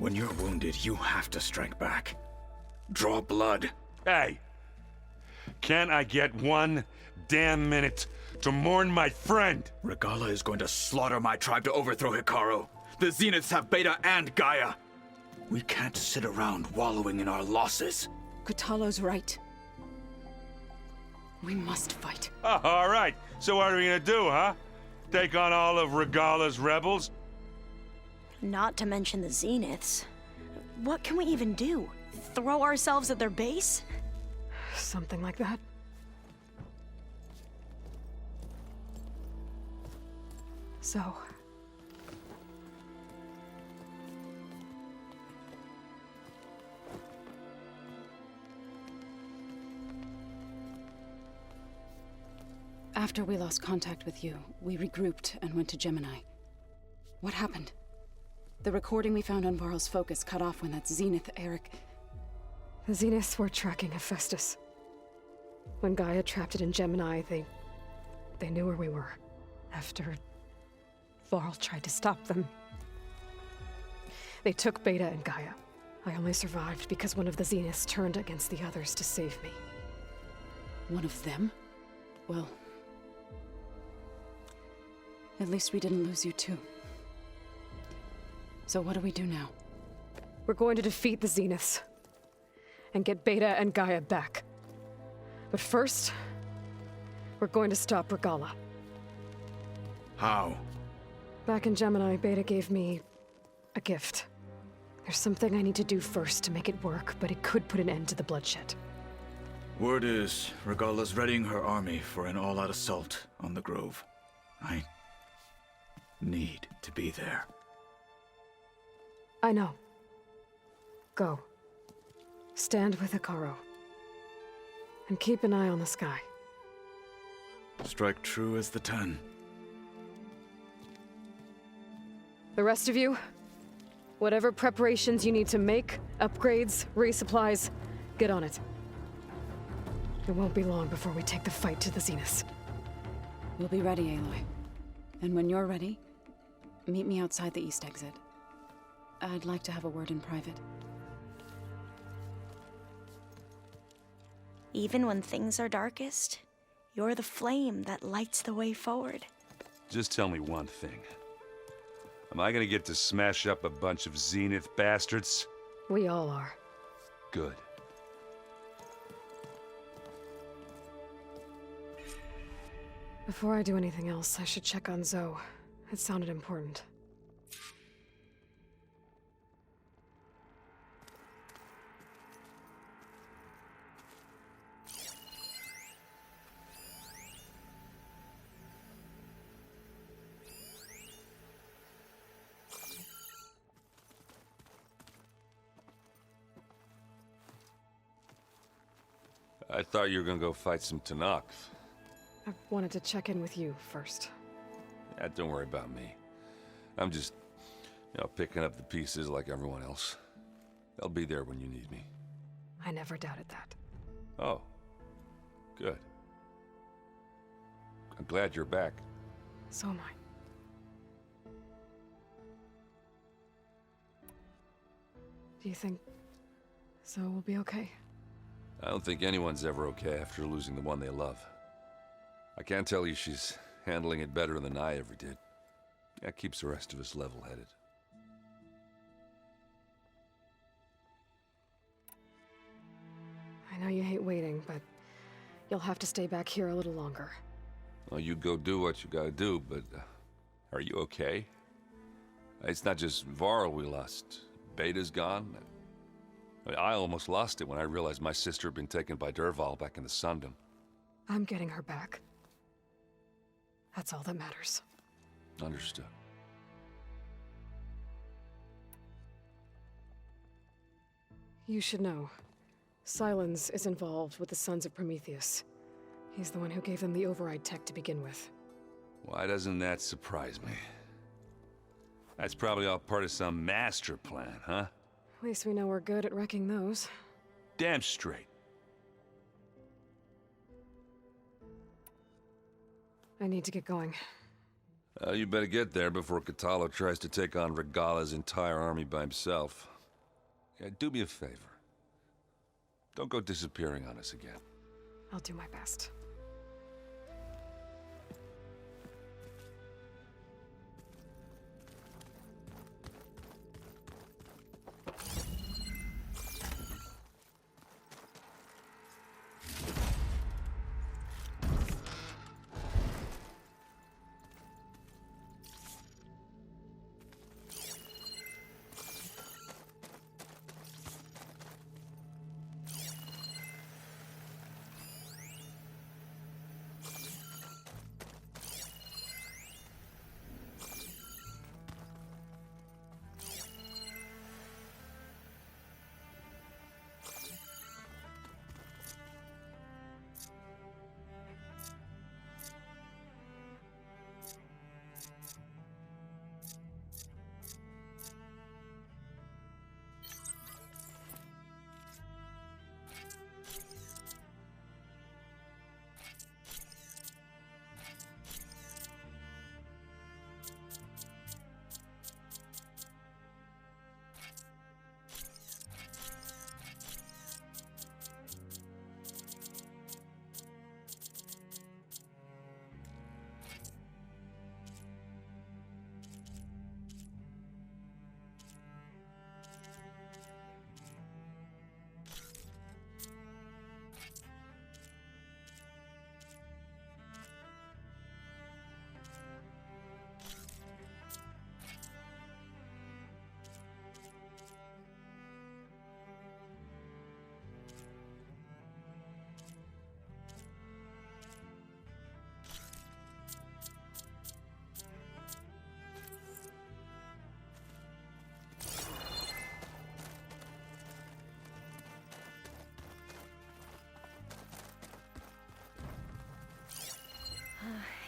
When you're wounded, you have to strike back. Draw blood. Hey! Can't I get one damn minute to mourn my friend? Regala is going to slaughter my tribe to overthrow Hikaru. The Zeniths have Beta and Gaia. We can't sit around wallowing in our losses. Kotallo's right. We must fight. Oh, all right. So what are we gonna do, huh? Take on all of Regala's rebels? Not to mention the Zeniths. What can we even do? Throw ourselves at their base? Something like that. So... After we lost contact with you, we regrouped and went to Gemini. What happened? The recording we found on Varl's focus cut off when that Zenith Eric... The Zeniths were tracking Hephaestus. When Gaia trapped it in Gemini, they knew where we were. After Varl tried to stop them. They took Beta and Gaia. I only survived because one of the Zeniths turned against the others to save me. One of them? Well... at least we didn't lose you too. So what do we do now? We're going to defeat the Zeniths. And get Beta and Gaia back. But first, we're going to stop Regala. How? Back in Gemini, Beta gave me a gift. There's something I need to do first to make it work, but it could put an end to the bloodshed. Word is, Regala's readying her army for an all-out assault on the Grove. I need to be there. I know. Go. Stand with Hikaru. And keep an eye on the sky. Strike true as the 10. The rest of you, whatever preparations you need to make, upgrades, resupplies, get on it. It won't be long before we take the fight to the Zeniths. We'll be ready, Aloy. And when you're ready, meet me outside the east exit. I'd like to have a word in private. Even when things are darkest, you're the flame that lights the way forward. Just tell me one thing. Am I gonna get to smash up a bunch of Zenith bastards? We all are. Good. Before I do anything else, I should check on Zoe. It sounded important. I thought you were gonna go fight some Tanakh. I wanted to check in with you first. Yeah, don't worry about me. I'm just, picking up the pieces like everyone else. I'll be there when you need me. I never doubted that. Oh. Good. I'm glad you're back. So am I. Do you think Zoe will be okay? I don't think anyone's ever okay after losing the one they love. I can't tell you she's handling it better than I ever did. That keeps the rest of us level-headed. I know you hate waiting, but you'll have to stay back here a little longer. Well, you go do what you gotta do, but are you okay? It's not just Varl we lost. Beta's gone. I almost lost it when I realized my sister had been taken by Dervahl back in the Sundom. I'm getting her back. That's all that matters. Understood. You should know. Sylens is involved with the Sons of Prometheus. He's the one who gave them the override tech to begin with. Why doesn't that surprise me? That's probably all part of some master plan, huh? At least we know we're good at wrecking those. Damn straight. I need to get going. You better get there before Kotallo tries to take on Regala's entire army by himself. Do me a favor. Don't go disappearing on us again. I'll do my best.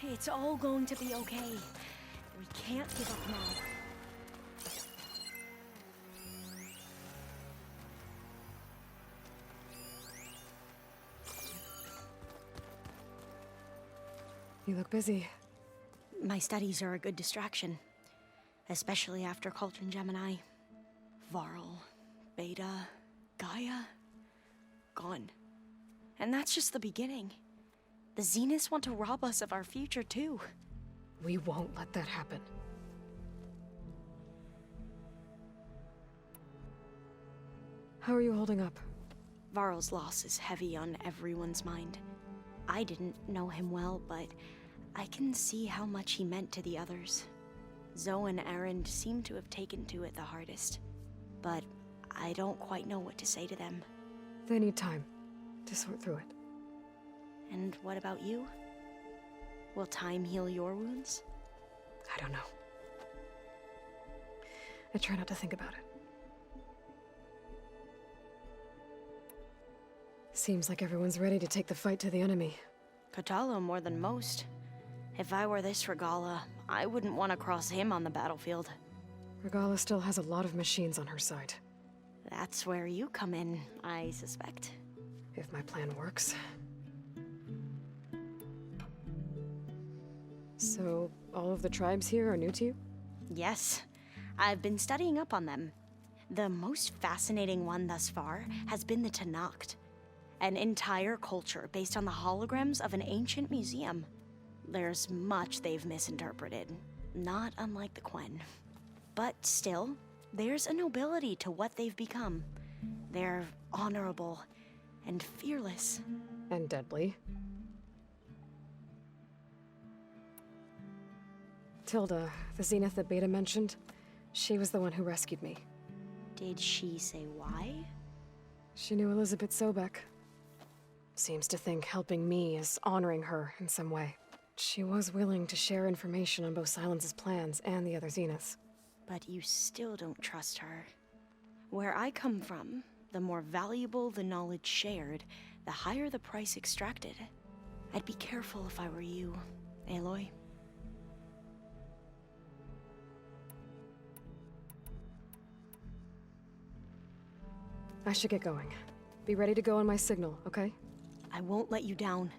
It's all going to be okay. We can't give up now. You look busy. My studies are a good distraction. Especially after Cauldron Gemini. Varl, Beta, Gaia, gone. And that's just the beginning. The Zeniths want to rob us of our future, too. We won't let that happen. How are you holding up? Varl's loss is heavy on everyone's mind. I didn't know him well, but I can see how much he meant to the others. Zoe and Erend seem to have taken to it the hardest, but I don't quite know what to say to them. They need time to sort through it. And what about you? Will time heal your wounds? I don't know. I try not to think about it. Seems like everyone's ready to take the fight to the enemy. Kotallo more than most. If I were this Regala, I wouldn't want to cross him on the battlefield. Regala still has a lot of machines on her side. That's where you come in, I suspect. If my plan works. So, all of the tribes here are new to you? Yes, I've been studying up on them. The most fascinating one thus far has been the Tenakth, an entire culture based on the holograms of an ancient museum. There's much they've misinterpreted, not unlike the Quen. But still, there's a nobility to what they've become. They're honorable and fearless. And deadly. Tilda, the Zenith that Beta mentioned, she was the one who rescued me. Did she say why? She knew Elizabeth Sobek. Seems to think helping me is honoring her in some way. She was willing to share information on both Silence's plans and the other Zeniths. But you still don't trust her. Where I come from, the more valuable the knowledge shared, the higher the price extracted. I'd be careful if I were you, Aloy. I should get going. Be ready to go on my signal, okay? I won't let you down.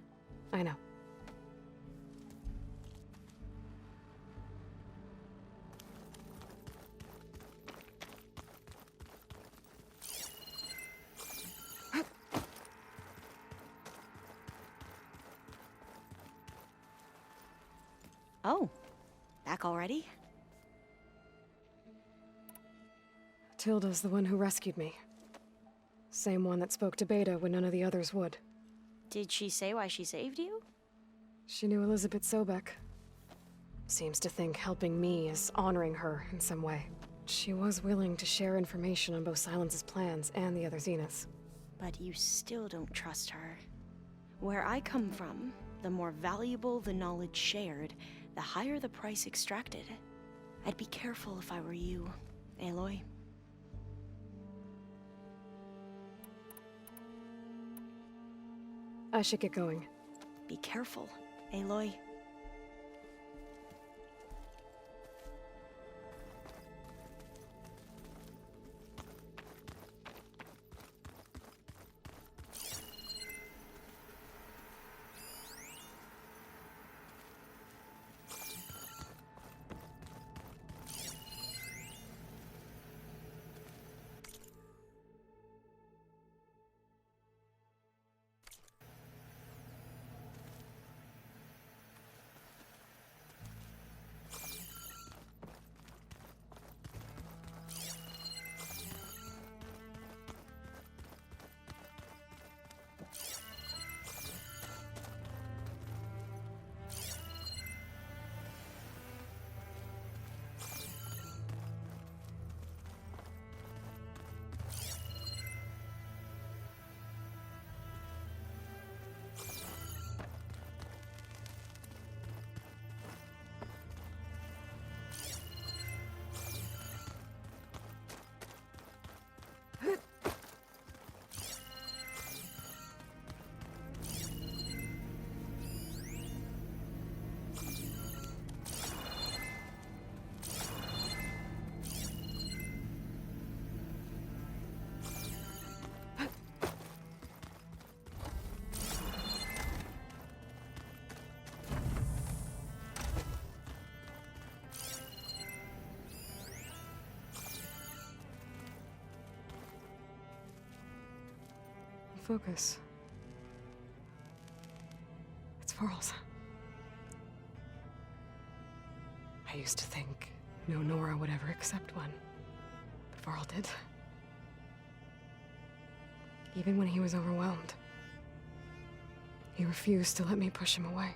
I know. Oh, back already? Tilda's the one who rescued me. Same one that spoke to Beta when none of the others would. Did she say why she saved you? She knew Elizabeth Sobek. Seems to think helping me is honoring her in some way. She was willing to share information on both Silence's plans and the other Zeniths. But you still don't trust her. Where I come from, the more valuable the knowledge shared, the higher the price extracted. I'd be careful if I were you, Aloy. I should get going. Be careful, Aloy. Focus. It's Varl's. I used to think no Nora would ever accept one, but Varl did. Even when he was overwhelmed, he refused to let me push him away.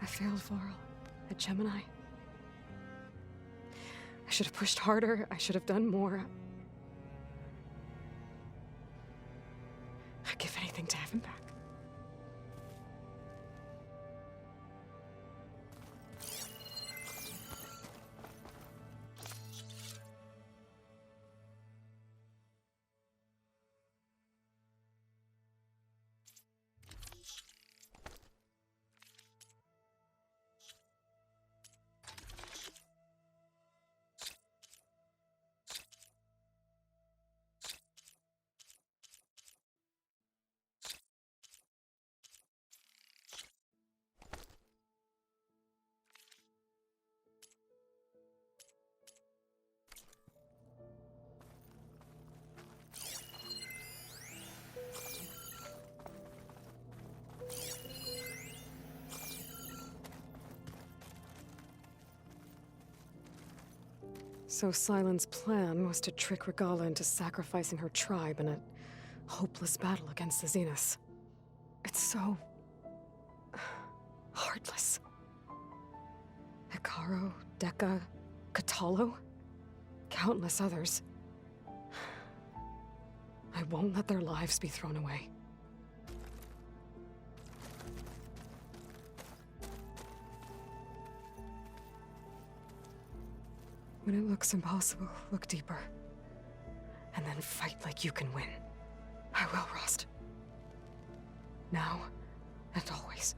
I failed Varl at Gemini. I should have pushed harder. I should have done more. I'd give anything to have him back. So Silen's plan was to trick Regala into sacrificing her tribe in a hopeless battle against the Zeniths. It's so... heartless. Hikaru, Dekka, Katalo, countless others. I won't let their lives be thrown away. When it looks impossible, look deeper. And then fight like you can win. I will, Rost. Now and always.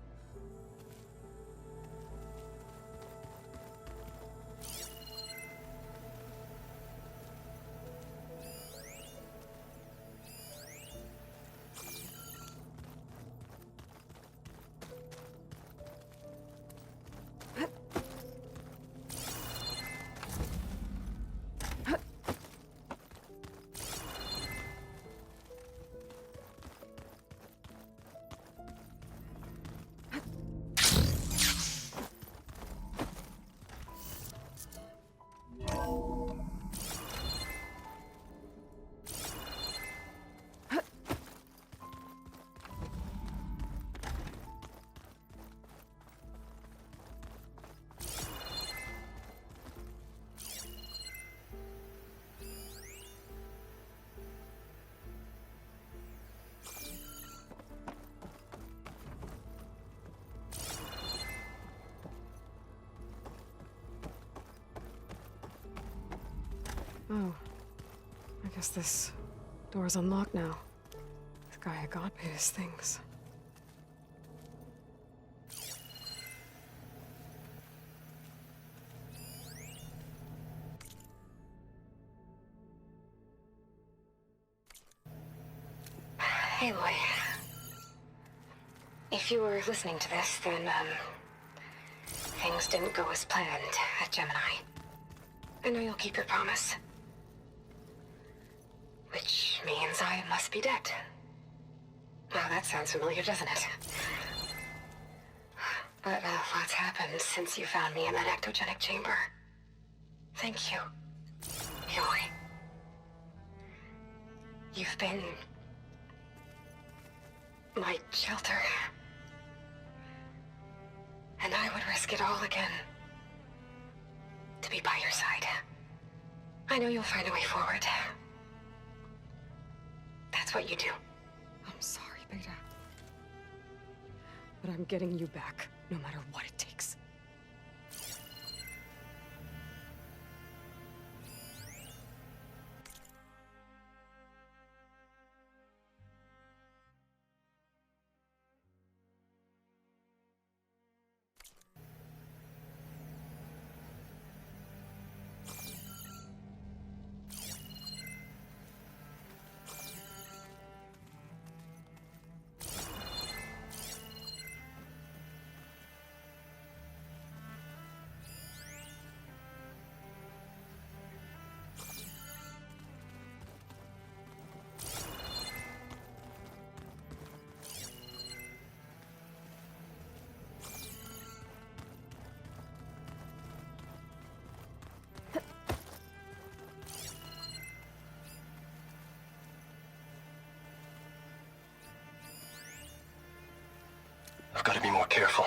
Oh. I guess this door's unlocked now. This guy got me his things. Hey, Loy. If you were listening to this, then, things didn't go as planned at Gemini. I know you'll keep your promise. Which means I must be dead. Well, that sounds familiar, doesn't it? But, lots happened since you found me in that ectogenic chamber. Thank you, Loy. You've been my shelter. And I would risk it all again to be by your side. I know you'll find a way forward. That's what you do. I'm sorry, Beta. But I'm getting you back, no matter what it takes. I've got to be more careful.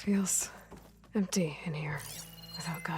Feels empty in here without Gaia.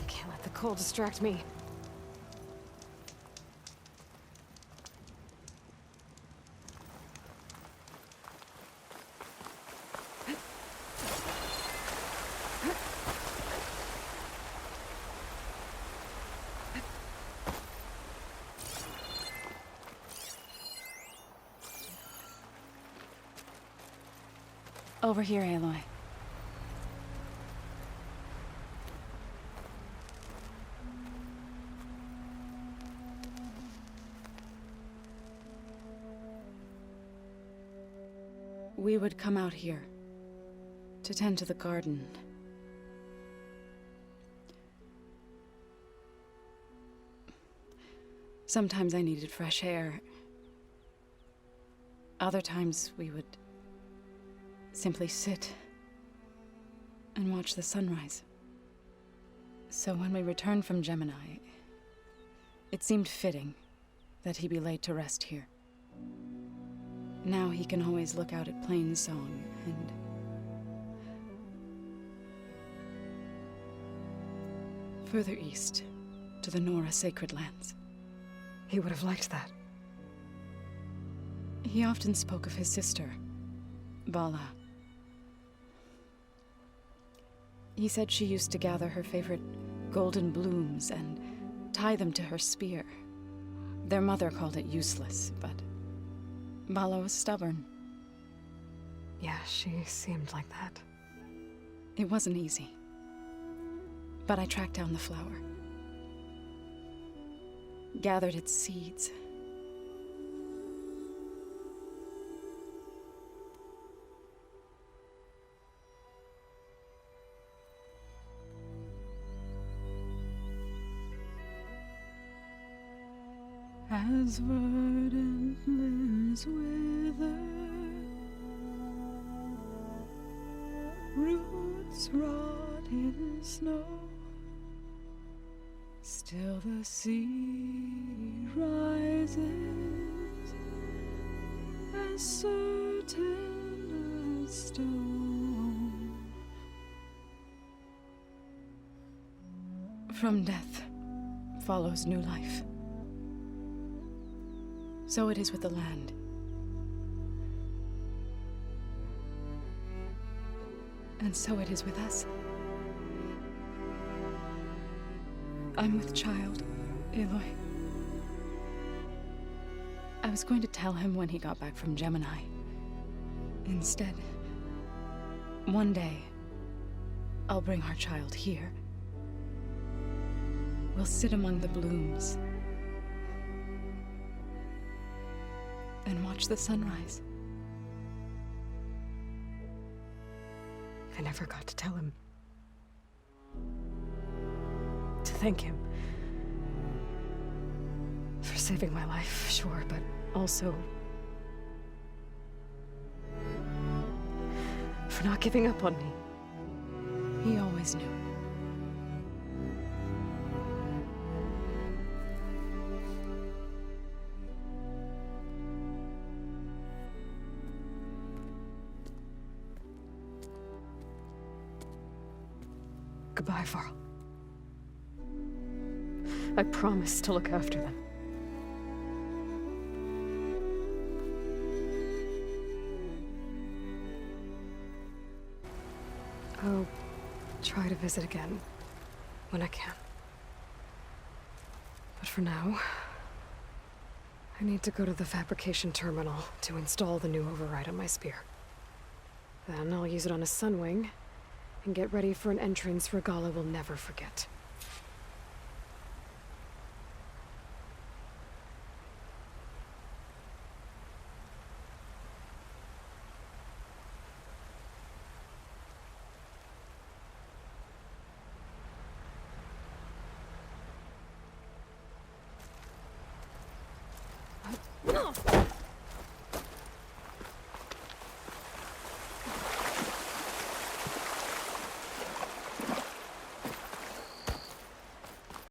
Can't let the cold distract me. Over here, Aloy. We would come out here to tend to the garden. Sometimes I needed fresh air. Other times we would simply sit and watch the sunrise. So when we returned from Gemini, it seemed fitting that he be laid to rest here. Now he can always look out at Plainsong and further east to the Nora Sacred Lands. He would have liked that. He often spoke of his sister, Vala. He said she used to gather her favorite golden blooms and tie them to her spear. Their mother called it useless, but Vala was stubborn. Yeah, she seemed like that. It wasn't easy. But I tracked down the flower. Gathered its seeds. As verdant limbs wither, roots rot in snow, still the sea rises, as certain as stone. From death follows new life. So it is with the land. And so it is with us. I'm with child, Aloy. I was going to tell him when he got back from Gemini. Instead, one day, I'll bring our child here. We'll sit among the blooms and watch the sunrise. I never got to tell him. thank him. For saving my life, sure, but also for not giving up on me. He always knew. Goodbye, Varl. I promise to look after them. I'll try to visit again when I can. But for now, I need to go to the fabrication terminal to install the new override on my spear. Then I'll use it on a sunwing and get ready for an entrance Regalla will never forget. No!